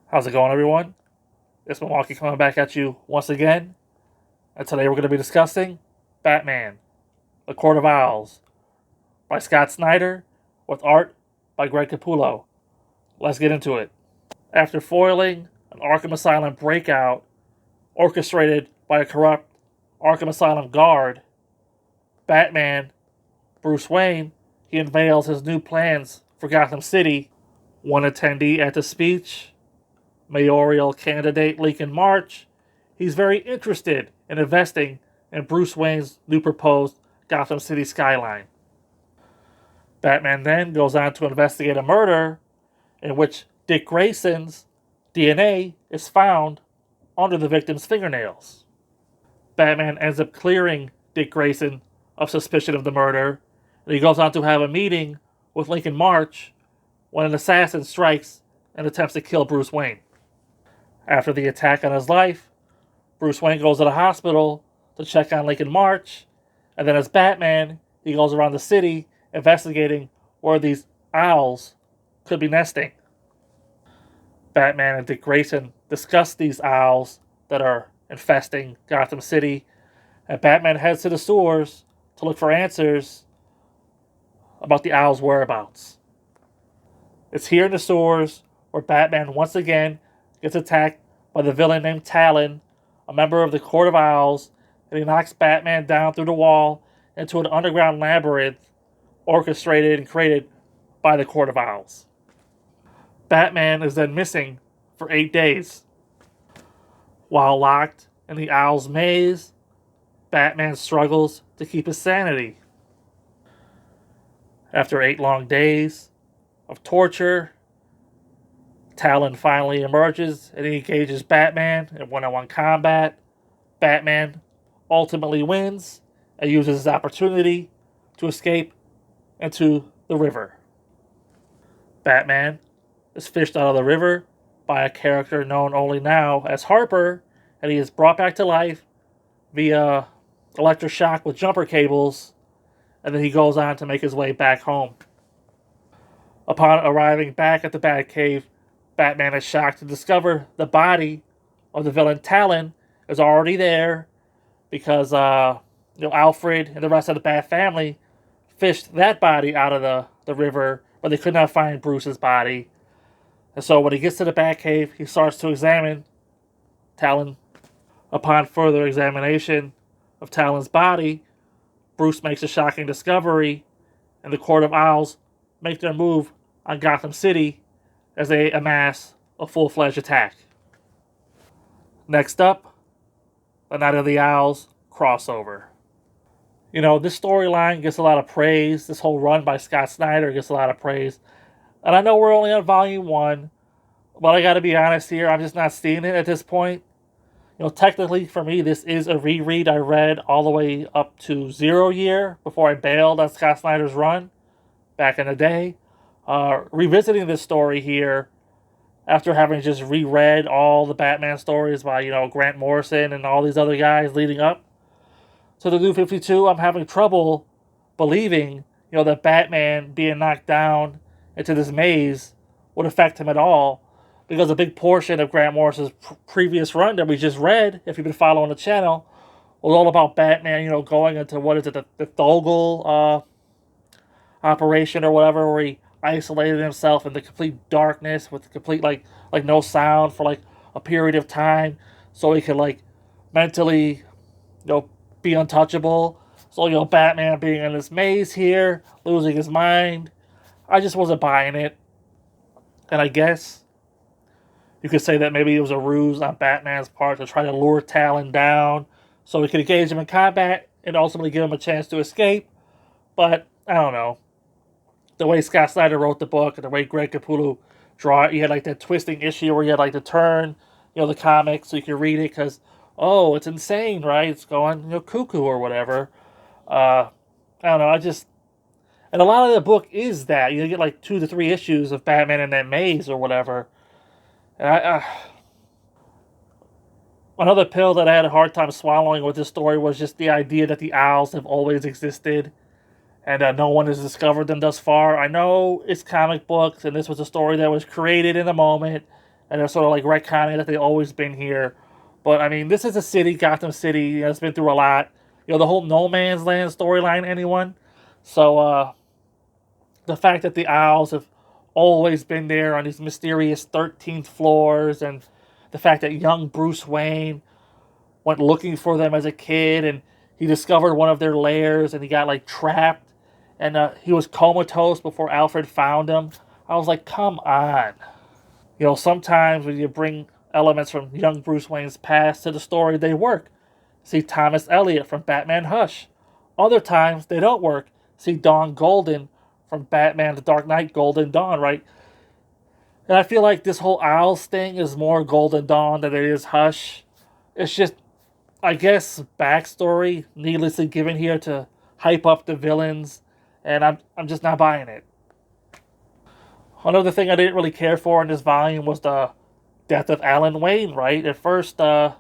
How's it going, everyone? It's Milwaukee coming back at you once again. And today we're going to be discussing Batman, The Court of Owls by Scott Snyder with art by Greg Capullo. Let's get into it. After foiling an Arkham Asylum breakout orchestrated by a corrupt Arkham Asylum guard, Batman, Bruce Wayne, he unveils his new plans for Gotham City. One attendee at the speech, mayoral candidate Lincoln March, he's very interested in investing in Bruce Wayne's new proposed Gotham City skyline. Batman then goes on to investigate a murder in which Dick Grayson's DNA is found under the victim's fingernails. Batman ends up clearing Dick Grayson of suspicion of the murder, and he goes on to have a meeting with Lincoln March when an assassin strikes and attempts to kill Bruce Wayne. After the attack on his life, Bruce Wayne goes to the hospital to check on Lincoln March, and then as Batman, he goes around the city investigating where these owls could be nesting. Batman and Dick Grayson discuss these owls that are infesting Gotham City, and Batman heads to the sewers to look for answers about the owls' whereabouts. It's here in the sewers where Batman once again gets attacked by the villain named Talon, a member of the Court of Owls, and he knocks Batman down through the wall into an underground labyrinth orchestrated and created by the Court of Owls. Batman is then missing for 8 days. While locked in the Owl's maze, Batman struggles to keep his sanity. After 8 long days of torture, Talon finally emerges and he engages Batman in one-on-one combat. Batman ultimately wins and uses his opportunity to escape into the river. Batman is fished out of the river by a character known only now as Harper, and he is brought back to life via electric shock with jumper cables, and then he goes on to make his way back home. Upon arriving back at the Batcave, Batman is shocked to discover the body of the villain Talon is already there because Alfred and the rest of the Bat family fished that body out of the river, but they could not find Bruce's body. And so when he gets to the Batcave, he starts to examine Talon. Upon further examination of Talon's body, Bruce makes a shocking discovery, and the Court of Owls make their move on Gotham City as they amass a full-fledged attack. Next up, the Night of the Owls crossover. This storyline gets a lot of praise. This whole run by Scott Snyder gets a lot of praise. And I know we're only on volume 1, but I gotta be honest here, I'm just not seeing it at this point. Technically for me, this is a reread I read all the way up to 0 Year before I bailed on Scott Snyder's run back in the day. Revisiting this story here after having just reread all the Batman stories by, Grant Morrison and all these other guys leading up to the New 52, I'm having trouble believing, that Batman being knocked down into this maze would affect him at all, because a big portion of Grant Morrison's previous run that we just read, if you've been following the channel, was all about Batman, going into, the Thogel operation or whatever, where he isolated himself in the complete darkness with complete, like no sound for, a period of time, so he could, mentally, be untouchable. So, Batman being in this maze here, losing his mind, I just wasn't buying it. And I guess you could say that maybe it was a ruse on Batman's part to try to lure Talon down so he could engage him in combat and ultimately give him a chance to escape. But, I don't know. The way Scott Snyder wrote the book and the way Greg Capullo draw it, you had that twisting issue where you had to turn, the comic so you could read it because, oh, it's insane, right? It's going, cuckoo or whatever. I don't know, and a lot of the book is that. You get 2 to 3 issues of Batman in that maze or whatever. And another pill that I had a hard time swallowing with this story was just the idea that the owls have always existed and no one has discovered them thus far. I know it's comic books, and this was a story that was created in a moment, and they're sort of like retconning that they've always been here. But I mean, this is a city, Gotham City. It's been through a lot. The whole No Man's Land storyline. Anyone? So the fact that the Owls have always been there on these mysterious 13th floors, and the fact that young Bruce Wayne went looking for them as a kid, and he discovered one of their lairs, and he got like trapped, and he was comatose before Alfred found him. I was like, come on. Sometimes when you bring elements from young Bruce Wayne's past to the story, they work. See Thomas Elliot from Batman Hush. Other times they don't work. See Dawn Golden from Batman The Dark Knight Golden Dawn, right? And I feel like this whole Owls thing is more Golden Dawn than it is Hush. It's just, I guess, backstory needlessly given here to hype up the villains, and I'm just not buying it. Another thing I didn't really care for in this volume was the death of Alan Wayne, right? At first, they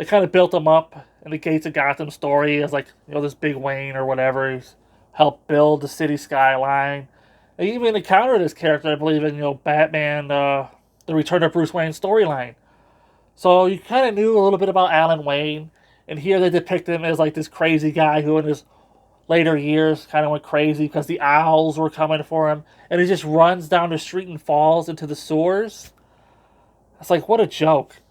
kind of built him up in the Gates of Gotham story as like, this big Wayne or whatever. He's helped build the city skyline. They even encountered this character, I believe, in, Batman, the Return of Bruce Wayne storyline. So you kind of knew a little bit about Alan Wayne, and here they depict him as like this crazy guy who in his later years kind of went crazy because the Owls were coming for him, and he just runs down the street and falls into the sewers. It's like, what a joke.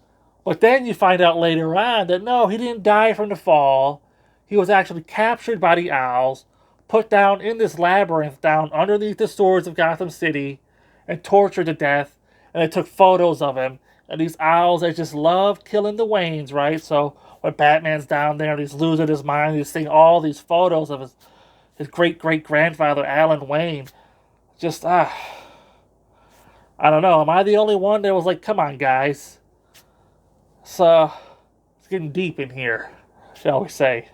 But then you find out later on that no, he didn't die from the fall. He was actually captured by the Owls, put down in this labyrinth down underneath the sewers of Gotham City, and tortured to death, and they took photos of him. And these Owls, they just love killing the Waynes, right? So when Batman's down there and he's losing his mind, he's seeing all these photos of his great-great-grandfather, Alan Wayne. Just, I don't know. Am I the only one that was like, come on, guys? It's getting deep in here, shall we say.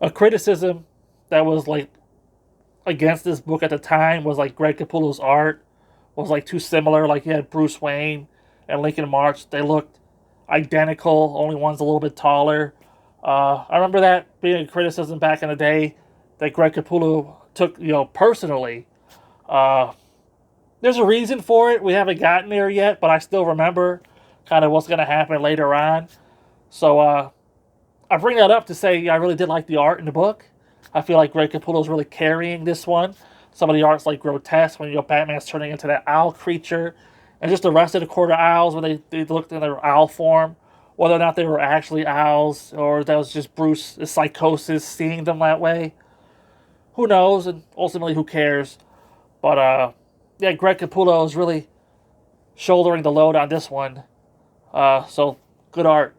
A criticism that was like against this book at the time was like Greg Capullo's art was like too similar. Like you had Bruce Wayne and Lincoln March. They looked identical. Only one's a little bit taller. I remember that being a criticism back in the day that Greg Capullo took, personally. There's a reason for it. We haven't gotten there yet, but I still remember kind of what's going to happen later on. So I bring that up to say I really did like the art in the book. I feel like Greg Capullo's really carrying this one. Some of the art's like grotesque when Batman's turning into that owl creature, and just the rest of the Court of Owls when they looked in their owl form, whether or not they were actually owls or that was just Bruce's psychosis seeing them that way. Who knows, and ultimately who cares? But yeah, Greg Capullo is really shouldering the load on this one. So good art.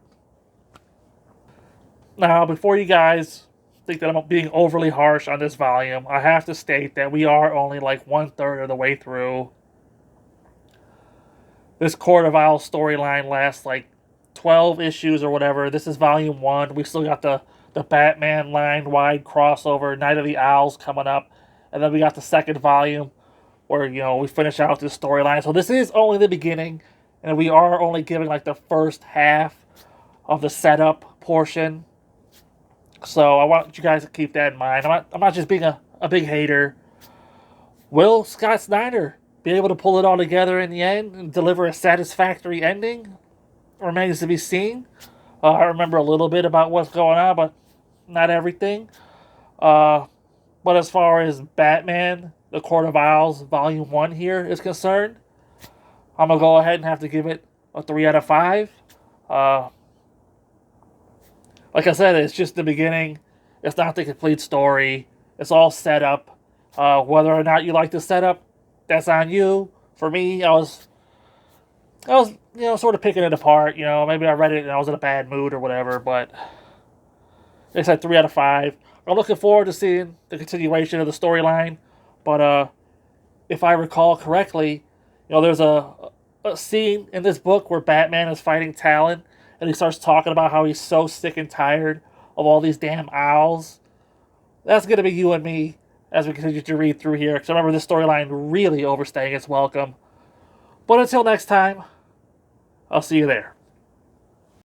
Now, before you guys think that I'm being overly harsh on this volume, I have to state that we are only like 1/3 of the way through. This Court of Owls storyline lasts like 12 issues or whatever. This is volume 1. We still got the Batman line-wide crossover, Night of the Owls coming up. And then we got the second volume where, we finish out this storyline. So this is only the beginning, and we are only giving like the first half of the setup portion. So I want you guys to keep that in mind. I'm not just being a big hater. Will Scott Snyder be able to pull it all together in the end and deliver a satisfactory ending? Remains to be seen. I remember a little bit about what's going on, but not everything. But as far as Batman, The Court of Owls, Volume 1 here is concerned, I'm going to go ahead and have to give it a 3 out of 5. Like I said, it's just the beginning. It's not the complete story. It's all set up. Whether or not you like the setup, that's on you. For me, I was sort of picking it apart. Maybe I read it and I was in a bad mood or whatever, but it's like 3 out of 5. I'm looking forward to seeing the continuation of the storyline, but if I recall correctly, there's a scene in this book where Batman is fighting Talon, and he starts talking about how he's so sick and tired of all these damn owls. That's going to be you and me as we continue to read through here, because I remember this storyline really overstaying its welcome. But until next time, I'll see you there.